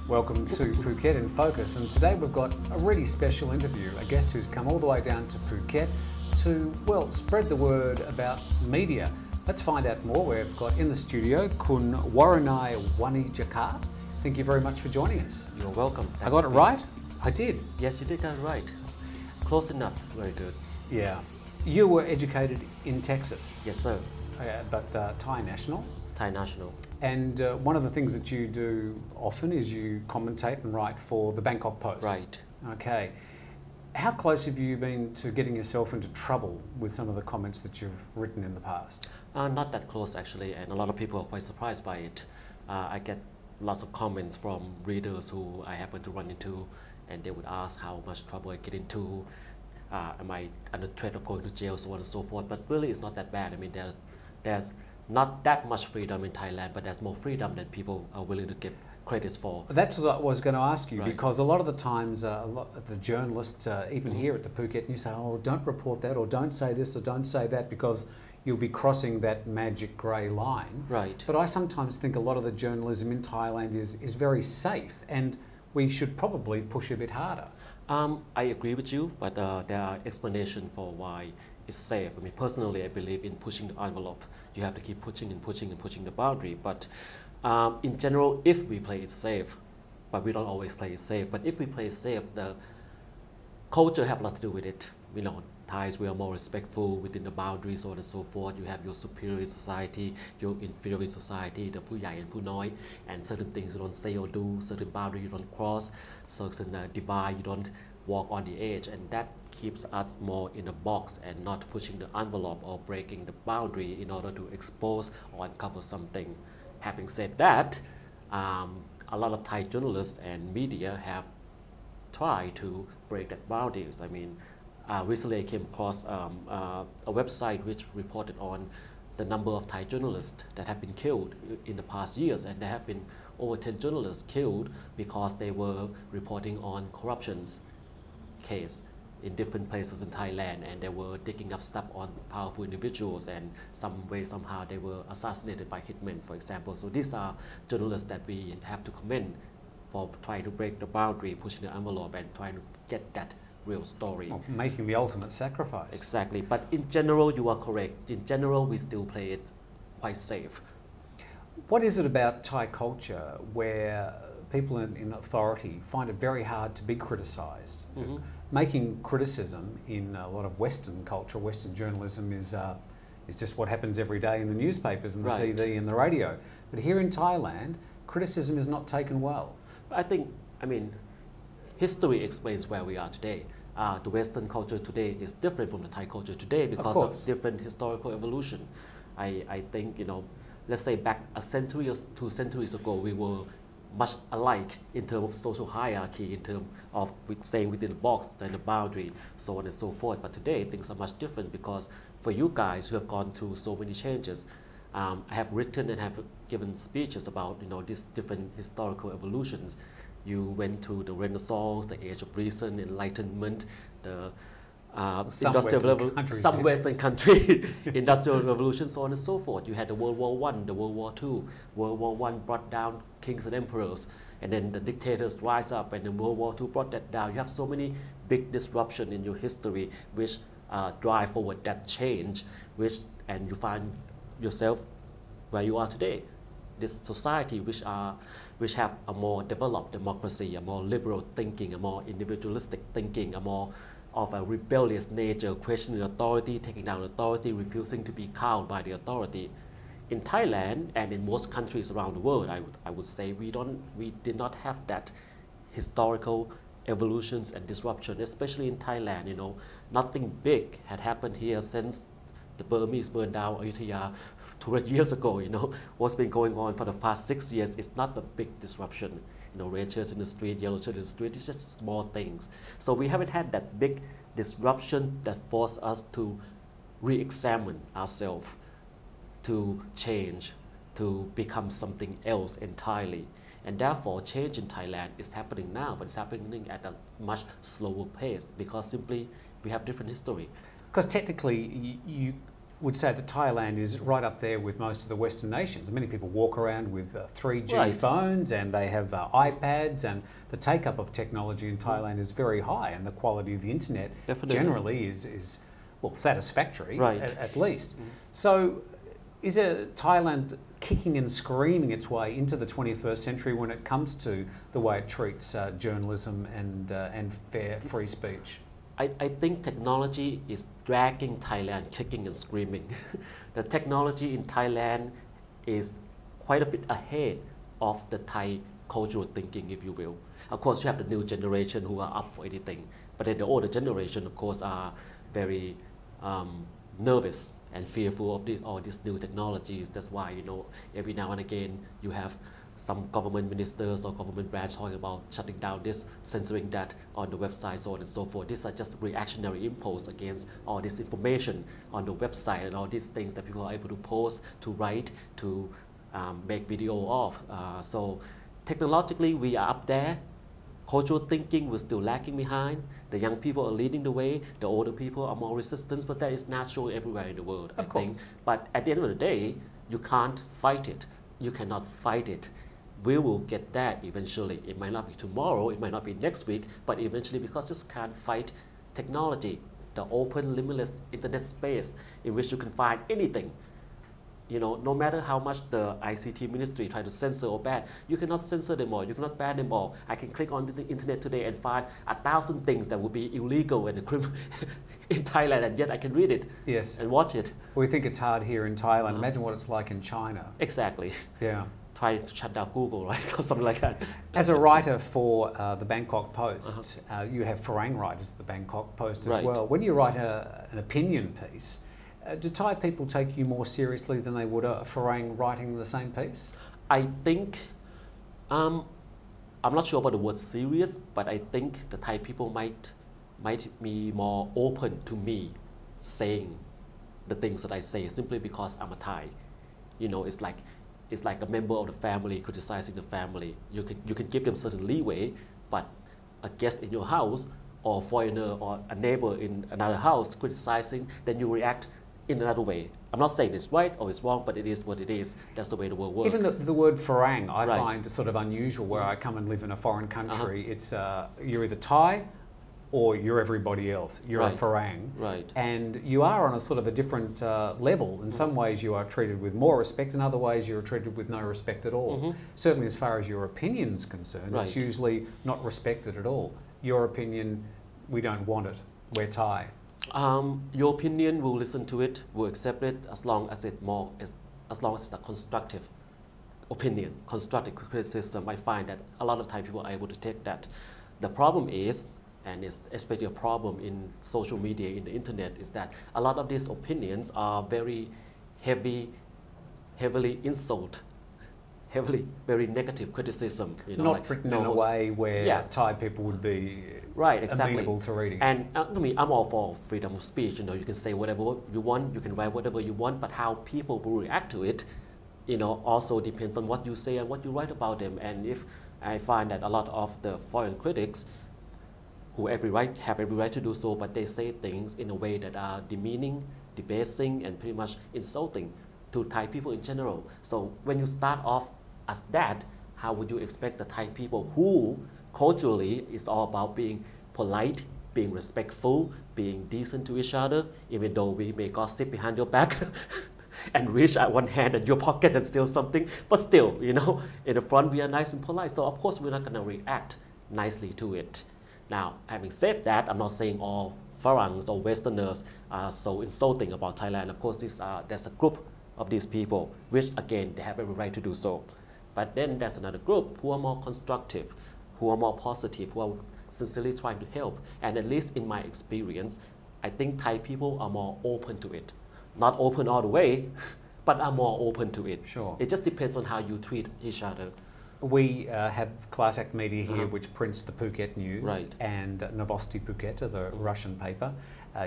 Welcome to Phuket in Focus, and today we've got a really special interview, a guest who's come all the way down to Phuket to, well, spread the word about media. Let's find out more. We've got in the studio Khun Voranai Vanijaka. Thank you very much for joining us. You're welcome. I got it right? I did. Yes, you did get it right. Close enough. Very good. Yeah. You were educated in Texas. Yes, sir. But Thai national. Thai national. And one of the things that you do often is you commentate and write for the Bangkok Post. Right. Okay. How close have you been to getting yourself into trouble with some of the comments that you've written in the past? Not that close, actually, and a lot of people are quite surprised by it. I get lots of comments from readers who I happen to run into, and they would ask how much trouble I get into. Am I under threat of going to jail, so on and so forth. But really, it's not that bad. I mean, there's not that much freedom in Thailand, but there's more freedom than people are willing to give credits for. That's what I was going to ask you, Right. because a lot of the times, the journalists, even here at the Phuket, you say, oh, don't report that, or don't say this, or don't say that, because you'll be crossing that magic grey line. Right. But I sometimes think a lot of the journalism in Thailand is very safe, and we should probably push a bit harder. I agree with you, but there are explanations for why it's safe. I mean, personally, I believe in pushing the envelope. You have to keep pushing and pushing and pushing the boundary. But in general, if we play it safe, but we don't always play it safe, but if we play it safe, the culture have a lot to do with it. You know, Thais, we are more respectful within the boundaries, so on and so forth. You have your superior society, your inferior society, the Pu Yai and Pu Noi, and certain things you don't say or do, certain boundary you don't cross, certain divide you don't walk on the edge, and that keeps us more in a box and not pushing the envelope or breaking the boundary in order to expose or uncover something. Having said that, a lot of Thai journalists and media have tried to break that boundaries. I mean, recently I came across a website which reported on the number of Thai journalists that have been killed in the past years, and there have been over 10 journalists killed because they were reporting on corruptions case in different places in Thailand, and they were digging up stuff on powerful individuals, and some way somehow they were assassinated by hitmen, for example. So these are journalists that we have to commend for trying to break the boundary, pushing the envelope, and trying to get that real story. Well, making the ultimate sacrifice. Exactly. But in general, you are correct. In general, we still play it quite safe. What is it about Thai culture where people in authority find it very hard to be criticised? Mm-hmm. Making criticism in a lot of Western culture, Western journalism is just what happens every day in the newspapers and the Right. TV and the radio. But here in Thailand, criticism is not taken well. I mean, history explains where we are today. The Western culture today is different from the Thai culture today because of different historical evolution. I think, you know, let's say back a century or 2 centuries ago, we were much alike in terms of social hierarchy, in terms of staying within the box and the boundary, so on and so forth. But today, things are much different because for you guys who have gone through so many changes, I have written and have given speeches about, you know, these different historical evolutions. You went through the Renaissance, the Age of Reason, Enlightenment, the some Western country, industrial revolution, so on and so forth. You had the World War I, the World War II. World War I brought down kings and emperors, and then the dictators rise up, and then World War II brought that down. You have so many big disruptions in your history which drive forward that change, and you find yourself where you are today. This society which have a more developed democracy, a more liberal thinking, a more individualistic thinking, a more of a rebellious nature, questioning authority, taking down authority, refusing to be cowed by the authority. In Thailand and in most countries around the world, I would say we did not have that historical evolutions and disruption, especially in Thailand. You know, nothing big had happened here since the Burmese burned down Ayutthaya 200 years ago. You know, what's been going on for the past 6 years is not a big disruption. You know, red shirts in the street, yellow shirts in the street, it's just small things. So we haven't had that big disruption that forced us to re-examine ourselves, to change, to become something else entirely. And therefore, change in Thailand is happening now, but it's happening at a much slower pace because simply we have different history. Because technically, would say that Thailand is right up there with most of the Western nations. Many people walk around with 3G phones and they have iPads, and the take-up of technology in Thailand is very high, and the quality of the internet generally is well, satisfactory, at least. So is Thailand kicking and screaming its way into the 21st century when it comes to the way it treats journalism and fair free speech? I think technology is dragging Thailand kicking and screaming. The technology in Thailand is quite a bit ahead of the Thai cultural thinking, if you will. Of course, you have the new generation who are up for anything, but then the older generation, of course, are very nervous and fearful of all these new technologies. That's why, you know, every now and again you have some government ministers or government branch talking about shutting down this, censoring that on the website, so on and so forth. These are just reactionary impulse against all this information on the website and all these things that people are able to post, to write, to make video of. So technologically we are up there. Cultural thinking we're still lagging behind. The young people are leading the way. The older people are more resistant, but that is natural everywhere in the world, I think. But at the end of the day, you can't fight it. You cannot fight it. We will get there eventually. It might not be tomorrow, it might not be next week, but eventually, because you just can't fight technology, the open, limitless internet space in which you can find anything. You know, no matter how much the ICT ministry try to censor or ban, you cannot censor them all, you cannot ban them all. I can click on the internet today and find 1,000 things that would be illegal and in Thailand, and yet I can read it and watch it. We think it's hard here in Thailand. Imagine what it's like in China. Exactly. Yeah. Try to shut down Google, right? Or something like that. As a writer for the Bangkok Post, you have Farang writers at the Bangkok Post as well. When you write an opinion piece, do Thai people take you more seriously than they would a Farang writing the same piece? I think, I'm not sure about the word serious, but I think the Thai people might be more open to me saying the things that I say simply because I'm a Thai. You know, it's like a member of the family criticizing the family. You can give them certain leeway, but a guest in your house or a foreigner or a neighbor in another house criticizing, then you react in another way. I'm not saying it's right or it's wrong, but it is what it is. That's the way the world works. Even the word Farang I find sort of unusual. Where I come and live in a foreign country, it's you're either Thai or you're everybody else. You're a Farang. And you are on a sort of a different level. In some ways you are treated with more respect, in other ways you're treated with no respect at all. Certainly as far as your opinion's concerned, it's usually not respected at all. Your opinion, we don't want it. We're Thai. Your opinion, we'll listen to it, we'll accept it as long as it's a constructive opinion, constructive criticism. I find that a lot of Thai people are able to take that. The problem is, and it's especially a problem in social media, in the internet, is that a lot of these opinions are very heavily very negative criticism. You know, not written in a way where Thai people would be amenable to reading. And I mean, I'm all for freedom of speech. You know, you can say whatever you want, you can write whatever you want, but how people will react to it, you know, also depends on what you say and what you write about them. And if I find that a lot of the foreign critics, who have every right to do so, but they say things in a way that are demeaning, debasing, and pretty much insulting to Thai people in general. So when you start off as that, how would you expect the Thai people who culturally is all about being polite, being respectful, being decent to each other, even though we may gossip behind your back and reach out one hand at your pocket and steal something, but still, you know, in the front we are nice and polite. So of course we're not gonna react nicely to it. Now, having said that, I'm not saying all Farangs or Westerners are so insulting about Thailand. Of course, there's a group of these people, which again, they have every right to do so. But then there's another group who are more constructive, who are more positive, who are sincerely trying to help. And at least in my experience, I think Thai people are more open to it. Not open all the way, but are more open to it. Sure. It just depends on how you treat each other. We have Class Act Media here, which prints the Phuket News, and Novosti Phuket, the Russian paper.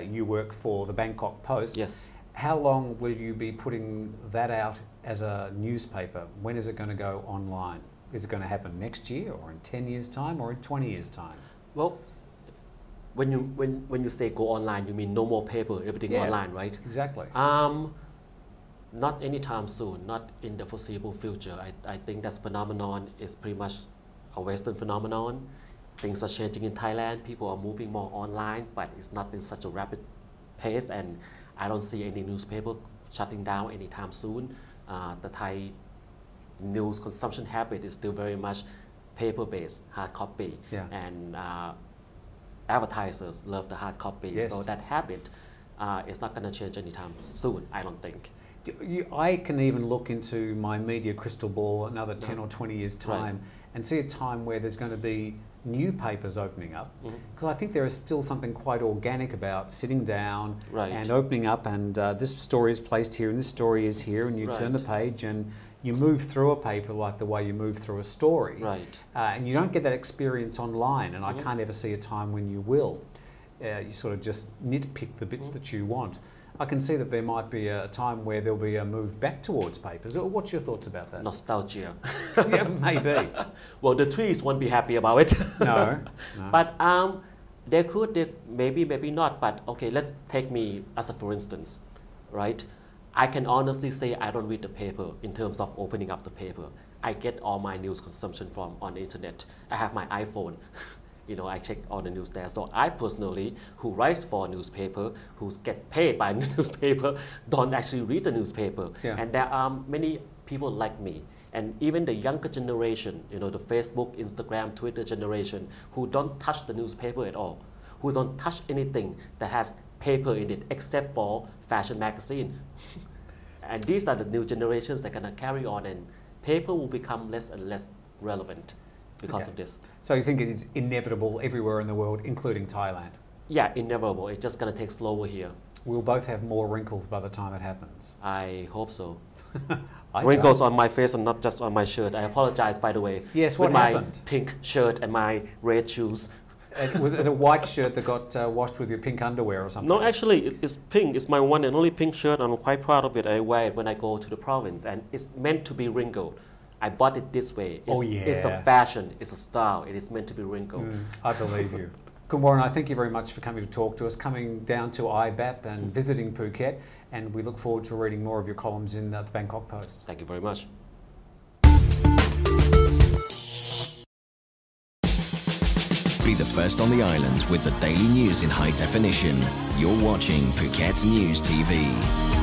You work for the Bangkok Post. Yes. How long will you be putting that out as a newspaper? When is it going to go online? Is it going to happen next year, or in 10 years' time, or in 20 years' time? Well, when you say go online, you mean no more paper, everything online, right? Exactly. Not anytime soon, not in the foreseeable future. I think that phenomenon is pretty much a Western phenomenon. Things are changing in Thailand. People are moving more online, but it's not in such a rapid pace. And I don't see any newspaper shutting down anytime soon. The Thai news consumption habit is still very much paper-based, hard copy. Yeah. And advertisers love the hard copy. Yes. So that habit is not going to change anytime soon, I don't think. I can even look into my media crystal ball another 10 or 20 years' time and see a time where there's going to be new papers opening up, because I think there is still something quite organic about sitting down and opening up, and this story is placed here and this story is here, and you turn the page and you move through a paper like the way you move through a story, and you don't get that experience online, and I can't ever see a time when you will. You sort of just nitpick the bits that you want. I can see that there might be a time where there'll be a move back towards papers. What's your thoughts about that? Nostalgia. Yeah, maybe. Well, the trees won't be happy about it. No. But maybe not. But okay, let's take me as a for instance, right? I can honestly say I don't read the paper in terms of opening up the paper. I get all my news consumption from on the internet. I have my iPhone. You know, I check all the news there. So I personally, who writes for a newspaper, who get paid by a newspaper, don't actually read the newspaper. And there are many people like me. And even the younger generation, you know, the Facebook, Instagram, Twitter generation, who don't touch the newspaper at all, who don't touch anything that has paper in it except for fashion magazine. And these are the new generations that are going to carry on, and paper will become less and less relevant because of this. So you think it is inevitable everywhere in the world, including Thailand? Yeah, inevitable. It's just going to take slower here. We'll both have more wrinkles by the time it happens. I hope so. Wrinkles on my face and not just on my shirt. I apologize, by the way. Yes, what happened? My pink shirt and my red shoes. Was it a white shirt that got washed with your pink underwear or something? No, actually, it's pink. It's my one and only pink shirt. I'm quite proud of it. I wear it when I go to the province, and it's meant to be wrinkled. I bought it this way. It's a fashion. It's a style. It is meant to be wrinkled. I believe you. Khun Voranai, thank you very much for coming to talk to us, coming down to IBAP and visiting Phuket, and we look forward to reading more of your columns in the Bangkok Post. Thank you very much. Be the first on the island with the daily news in high definition. You're watching Phuket News TV.